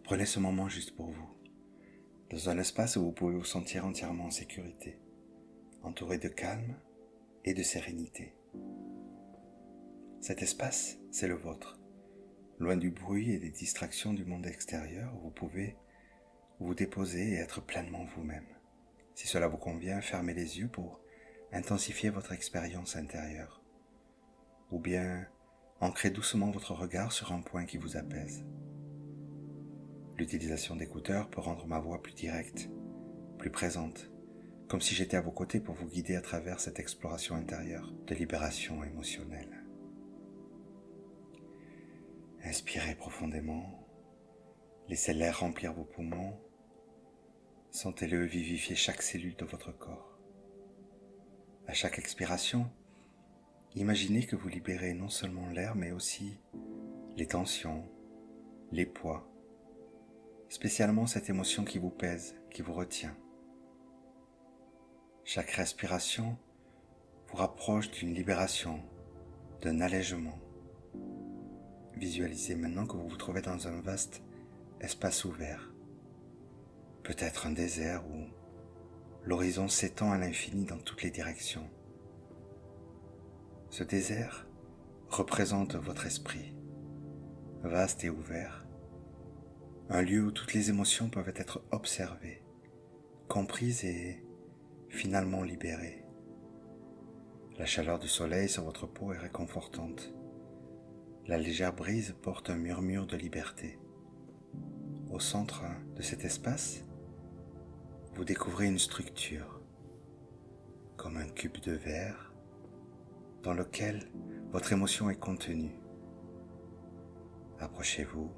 Prenez ce moment juste pour vous, dans un espace où vous pouvez vous sentir entièrement en sécurité, entouré de calme et de sérénité. Cet espace, c'est le vôtre, loin du bruit et des distractions du monde extérieur où vous pouvez vous déposer et être pleinement vous-même. Si cela vous convient, fermez les yeux pour intensifier votre expérience intérieure, ou bien ancrez doucement votre regard sur un point qui vous apaise. L'utilisation d'écouteurs peut rendre ma voix plus directe, plus présente, comme si j'étais à vos côtés pour vous guider à travers cette exploration intérieure de libération émotionnelle. Inspirez profondément, laissez l'air remplir vos poumons, sentez-le vivifier chaque cellule de votre corps. À chaque expiration, imaginez que vous libérez non seulement l'air mais aussi les tensions, les poids, spécialement cette émotion qui vous pèse, qui vous retient. Chaque respiration vous rapproche d'une libération, d'un allègement. Visualisez maintenant que vous vous trouvez dans un vaste espace ouvert, peut-être un désert où l'horizon s'étend à l'infini dans toutes les directions. Ce désert représente votre esprit, vaste et ouvert, un lieu où toutes les émotions peuvent être observées, comprises et finalement libérées. La chaleur du soleil sur votre peau est réconfortante. La légère brise porte un murmure de liberté. Au centre de cet espace, vous découvrez une structure, comme un cube de verre, dans lequel votre émotion est contenue. Approchez-vous,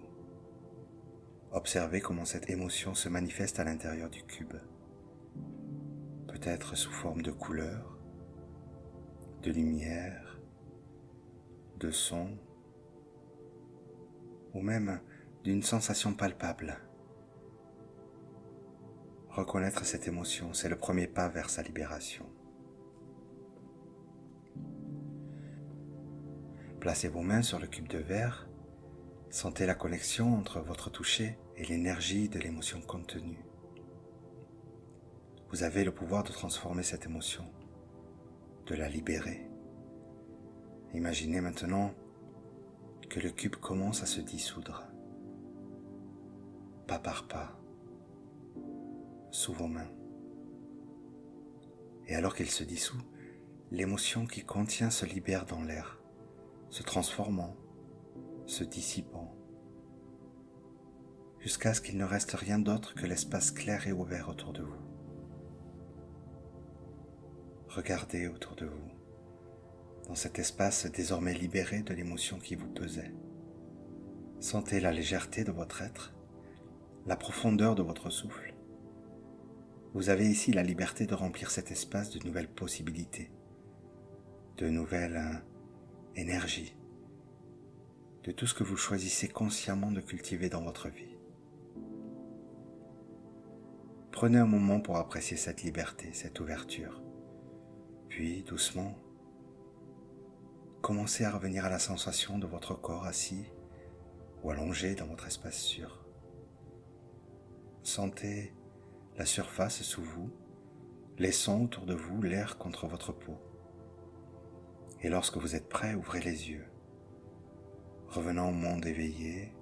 observez comment cette émotion se manifeste à l'intérieur du cube, peut-être sous forme de couleurs, de lumière, de son, ou même d'une sensation palpable. Reconnaître cette émotion, c'est le premier pas vers sa libération. Placez vos mains sur le cube de verre, sentez la connexion entre votre toucher et l'énergie de l'émotion contenue. Vous avez le pouvoir de transformer cette émotion, de la libérer. Imaginez maintenant que le cube commence à se dissoudre, pas par pas, sous vos mains. Et alors qu'il se dissout, l'émotion qui contient se libère dans l'air, se transformant, se dissipant, jusqu'à ce qu'il ne reste rien d'autre que l'espace clair et ouvert autour de vous. Regardez autour de vous, dans cet espace désormais libéré de l'émotion qui vous pesait. Sentez la légèreté de votre être, la profondeur de votre souffle. Vous avez ici la liberté de remplir cet espace de nouvelles possibilités, de nouvelles énergies, de tout ce que vous choisissez consciemment de cultiver dans votre vie. Prenez un moment pour apprécier cette liberté, cette ouverture. Puis, doucement, commencez à revenir à la sensation de votre corps assis ou allongé dans votre espace sûr. Sentez la surface sous vous, les sons autour de vous, l'air contre votre peau. Et lorsque vous êtes prêt, ouvrez les yeux, revenant au monde éveillé,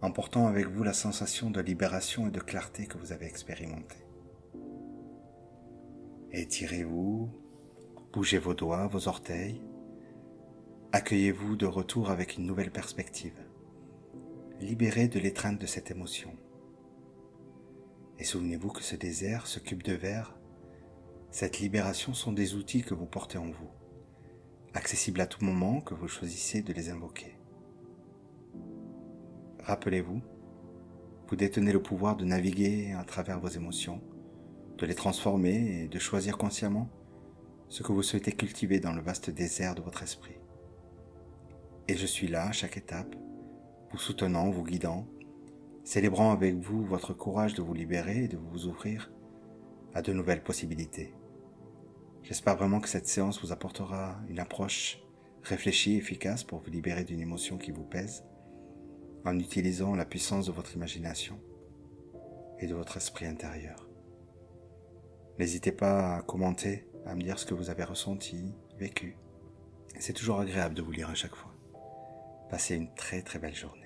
emportant avec vous la sensation de libération et de clarté que vous avez expérimentée. Étirez-vous, bougez vos doigts, vos orteils, accueillez-vous de retour avec une nouvelle perspective, libérez de l'étreinte de cette émotion. Et souvenez-vous que ce désert, ce cube de verre, cette libération sont des outils que vous portez en vous, accessibles à tout moment que vous choisissez de les invoquer. Rappelez-vous, vous détenez le pouvoir de naviguer à travers vos émotions, de les transformer et de choisir consciemment ce que vous souhaitez cultiver dans le vaste désert de votre esprit. Et je suis là à chaque étape, vous soutenant, vous guidant, célébrant avec vous votre courage de vous libérer et de vous ouvrir à de nouvelles possibilités. J'espère vraiment que cette séance vous apportera une approche réfléchie et efficace pour vous libérer d'une émotion qui vous pèse, en utilisant la puissance de votre imagination et de votre esprit intérieur. N'hésitez pas à commenter, à me dire ce que vous avez ressenti, vécu. C'est toujours agréable de vous lire à chaque fois. Passez une très très belle journée.